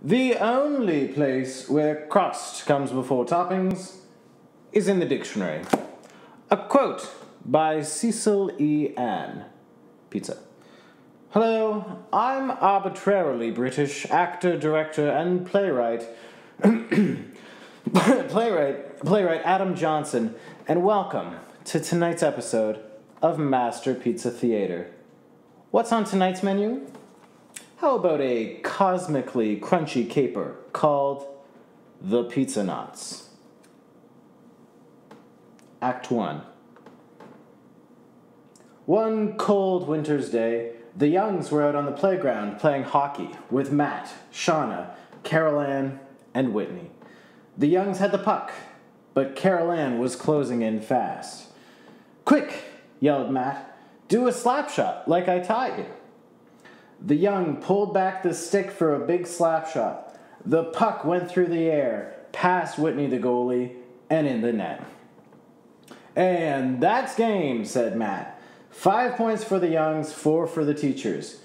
The only place where crust comes before toppings is in the dictionary. A quote by Cecil E. Ann. Pizza. Hello, I'm arbitrarily British actor, director, and playwright playwright Adam Johnson, and welcome to tonight's episode of Master Pizza Theater. What's on tonight's menu? How about a cosmically crunchy caper called the Pizzanauts? Act 1. One cold winter's day, the Youngs were out on the playground playing hockey with Matt, Shauna, Carol Ann, and Whitney. The Youngs had the puck, but Carol Ann was closing in fast. "Quick," yelled Matt, "do a slap shot like I taught you." The Young pulled back the stick for a big slap shot. The puck went through the air, past Whitney the goalie, and in the net. "And that's game," said Matt. 5 points for the Youngs, 4 for the teachers.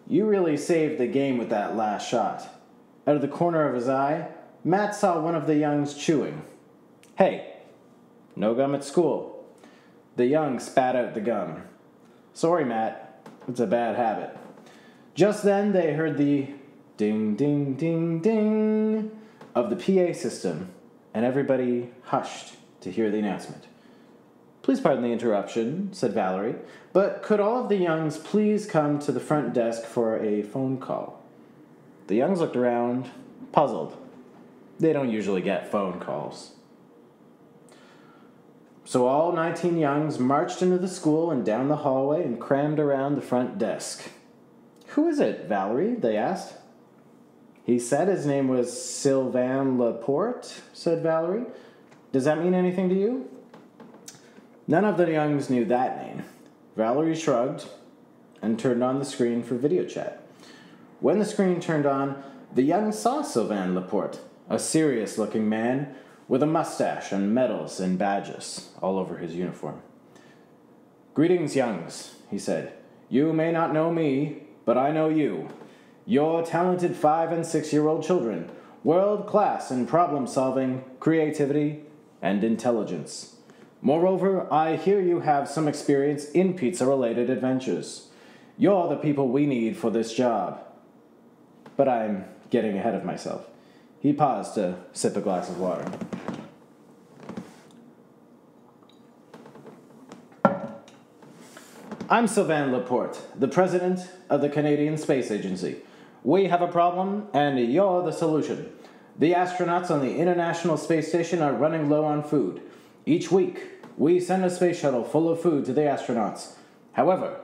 You really saved the game with that last shot. Out of the corner of his eye, Matt saw one of the Youngs chewing. "Hey, no gum at school." The Young spat out the gum. "Sorry, Matt. It's a bad habit." Just then they heard the ding, ding, ding, ding of the PA system, and everybody hushed to hear the announcement. "Please pardon the interruption," said Valerie, "but could all of the Youngs please come to the front desk for a phone call?" The Youngs looked around, puzzled. They don't usually get phone calls. So all 19 Youngs marched into the school and down the hallway and crammed around the front desk. "Who is it, Valerie?" they asked. "He said his name was Sylvain Laporte," said Valerie. "Does that mean anything to you?" None of the Youngs knew that name. Valerie shrugged and turned on the screen for video chat. When the screen turned on, the Youngs saw Sylvain Laporte, a serious-looking man with a mustache and medals and badges all over his uniform. "Greetings, Youngs," he said. "You may not know me, but I know you. You're talented 5- and 6-year-old children, world-class in problem-solving, creativity, and intelligence. Moreover, I hear you have some experience in pizza-related adventures. You're the people we need for this job." But I'm getting ahead of myself. He paused to sip a glass of water. "I'm Sylvain Laporte, the president of the Canadian Space Agency. We have a problem, and you're the solution. The astronauts on the International Space Station are running low on food. Each week, we send a space shuttle full of food to the astronauts. However,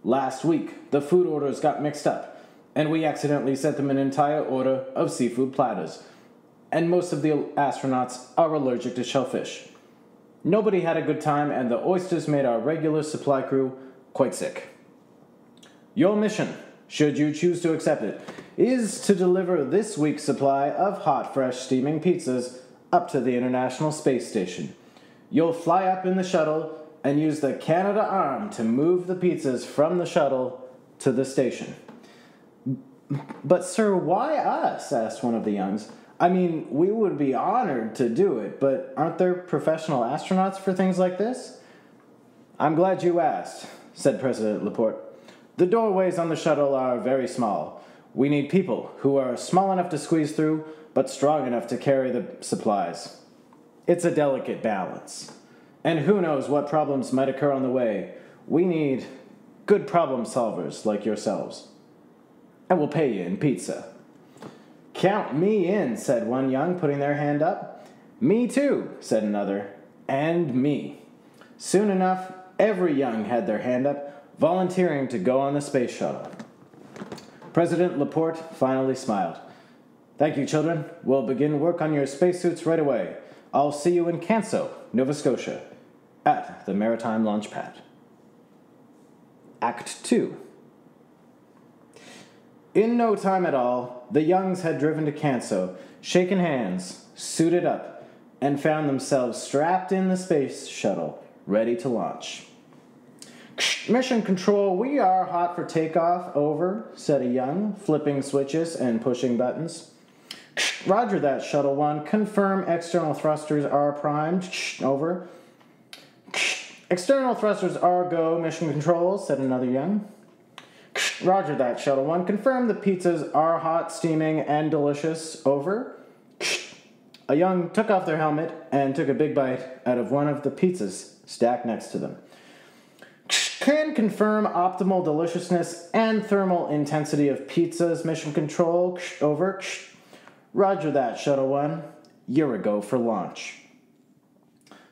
last week, the food orders got mixed up, and we accidentally sent them an entire order of seafood platters. And most of the astronauts are allergic to shellfish. Nobody had a good time, and the oysters made our regular supply crew quite sick. Your mission, should you choose to accept it, is to deliver this week's supply of hot, fresh, steaming pizzas up to the International Space Station. You'll fly up in the shuttle and use the Canada arm to move the pizzas from the shuttle to the station." "But, sir, why us?" asked one of the Youngs. "I mean, we would be honored to do it, but aren't there professional astronauts for things like this?" "I'm glad you asked," said President Laporte. "The doorways on the shuttle are very small. We need people who are small enough to squeeze through, but strong enough to carry the supplies. It's a delicate balance. And who knows what problems might occur on the way. We need good problem solvers like yourselves. And we'll pay you in pizza." "Count me in," said one Young, putting their hand up. "Me too," said another. "And me." Soon enough, every Young had their hand up, volunteering to go on the space shuttle. President Laporte finally smiled. "Thank you, children. We'll begin work on your spacesuits right away. I'll see you in Canso, Nova Scotia, at the Maritime Launch Pad." Act 2. In no time at all, the Youngs had driven to Canso, shaken hands, suited up, and found themselves strapped in the space shuttle, ready to launch. Mission Control, we are hot for takeoff. Over, said a young, flipping switches and pushing buttons. Roger that, Shuttle 1. Confirm external thrusters are primed. Over. External thrusters are go, Mission Control, said another young. Roger that, Shuttle 1. Confirm the pizzas are hot, steaming, and delicious. Over. A young took off their helmet and took a big bite out of one of the pizzas stacked next to them. Can confirm optimal deliciousness and thermal intensity of pizzas, Mission Control. Over. Roger that, Shuttle 1. You're a go for launch.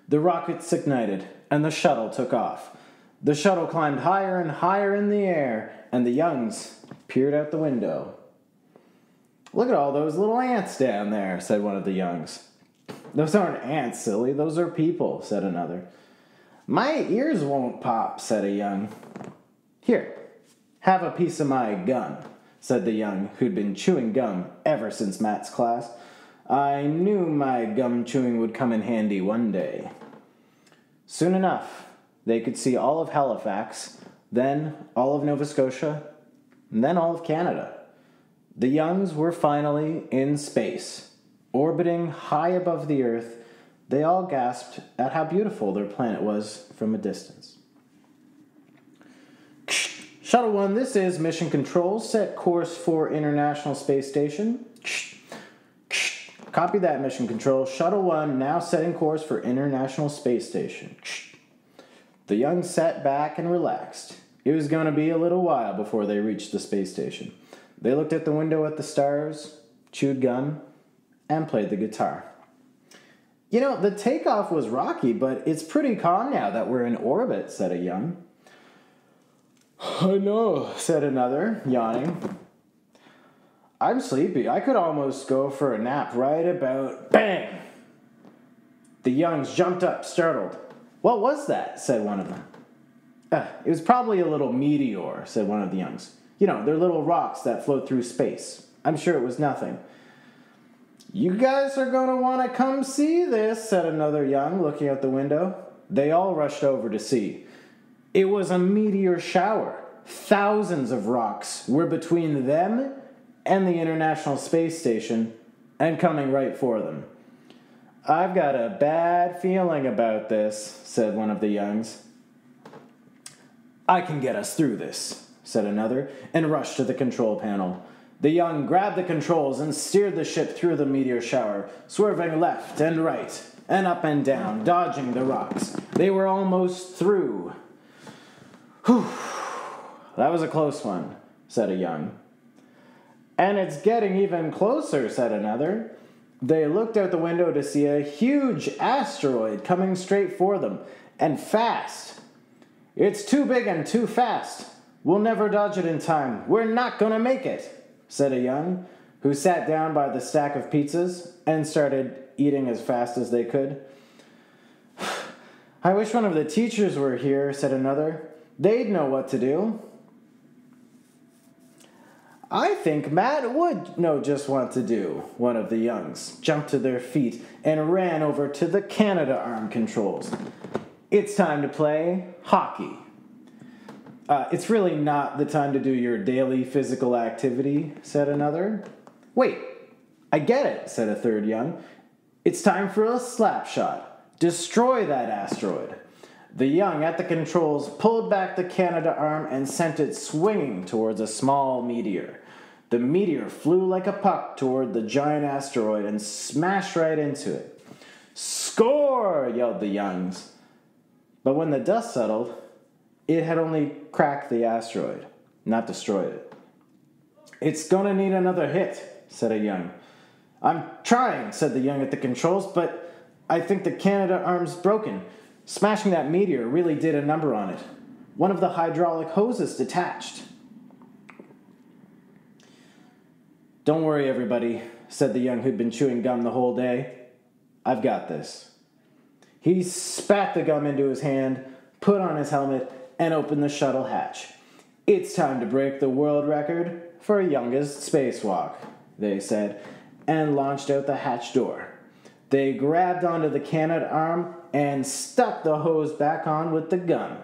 The rockets ignited, and the shuttle took off. The shuttle climbed higher and higher in the air, and the youngs peered out the window. Look at all those little ants down there, said one of the youngs. Those aren't ants, silly. Those are people, said another. My ears won't pop, said a young. Here, have a piece of my gum, said the young who'd been chewing gum ever since Matt's class. I knew my gum chewing would come in handy one day. Soon enough, they could see all of Halifax, then all of Nova Scotia, and then all of Canada. The youngs were finally in space, orbiting high above the Earth. They all gasped at how beautiful their planet was from a distance. Shuttle 1, this is Mission Control. Set course for International Space Station. Copy that, Mission Control. Shuttle 1, now setting course for International Space Station. The young sat back and relaxed. It was going to be a little while before they reached the space station. They looked at the window at the stars, chewed gum, and played the guitar. You know, the takeoff was rocky, but it's pretty calm now that we're in orbit, said a young. I know, said another, yawning. I'm sleepy. I could almost go for a nap right about... Bang! The youngs jumped up, startled. What was that? Said one of them. It was probably a little meteor, said one of the youngs. You know, they're little rocks that float through space. I'm sure it was nothing. You guys are going to want to come see this, said another young, looking out the window. They all rushed over to see. It was a meteor shower. Thousands of rocks were between them and the International Space Station and coming right for them. I've got a bad feeling about this, said one of the youngs. I can get us through this, said another, and rushed to the control panel. The young grabbed the controls and steered the ship through the meteor shower, swerving left and right, and up and down, dodging the rocks. They were almost through. Whew, that was a close one, said a young. And it's getting even closer, said another. They looked out the window to see a huge asteroid coming straight for them, and fast. It's too big and too fast. We'll never dodge it in time. We're not going to make it, said a young, who sat down by the stack of pizzas and started eating as fast as they could. I wish one of the teachers were here, said another. They'd know what to do. I think Matt would know just what to do, one of the youngs jumped to their feet and ran over to the Canadarm controls. It's time to play hockey. It's really not the time to do your daily physical activity, said another. Wait, I get it, said a third young. It's time for a slap shot. Destroy that asteroid. The young at the controls pulled back the Canadarm and sent it swinging towards a small meteor. The meteor flew like a puck toward the giant asteroid and smashed right into it. Score! Yelled the youngs. But when the dust settled, it had only cracked the asteroid, not destroyed it. It's gonna need another hit, said a young. I'm trying, said the young at the controls, but I think the Canadarm's broken. Smashing that meteor really did a number on it. One of the hydraulic hoses detached. Don't worry, everybody, said the young who'd been chewing gum the whole day. I've got this. He spat the gum into his hand, put on his helmet, and opened the shuttle hatch. It's time to break the world record for youngest spacewalk, they said, and launched out the hatch door. They grabbed onto the Canadarm and stuck the hose back on with the gun.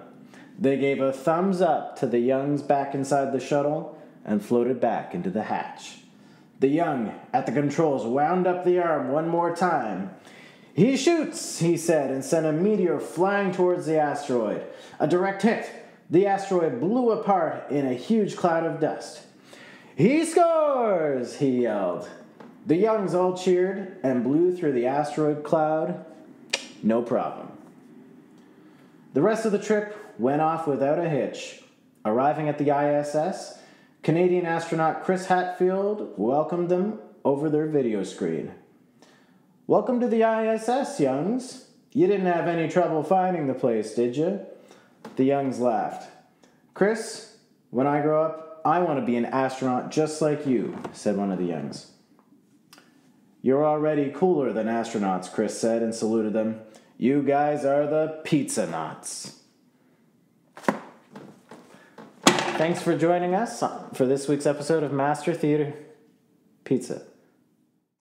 They gave a thumbs up to the youngs back inside the shuttle and floated back into the hatch. The young at the controls wound up the arm one more time. "He shoots," he said, and sent a meteor flying towards the asteroid. A direct hit. The asteroid blew apart in a huge cloud of dust. "He scores!" he yelled. The youngs all cheered and blew through the asteroid cloud. No problem. The rest of the trip went off without a hitch. Arriving at the ISS, Canadian astronaut Chris Hadfield welcomed them over their video screen. "Welcome to the ISS, youngs. You didn't have any trouble finding the place, did you?" The youngs laughed. "Chris, when I grow up, I want to be an astronaut just like you," said one of the youngs. "You're already cooler than astronauts," Chris said and saluted them. "You guys are the Pizzanauts." Thanks for joining us for this week's episode of Master Theater Pizza.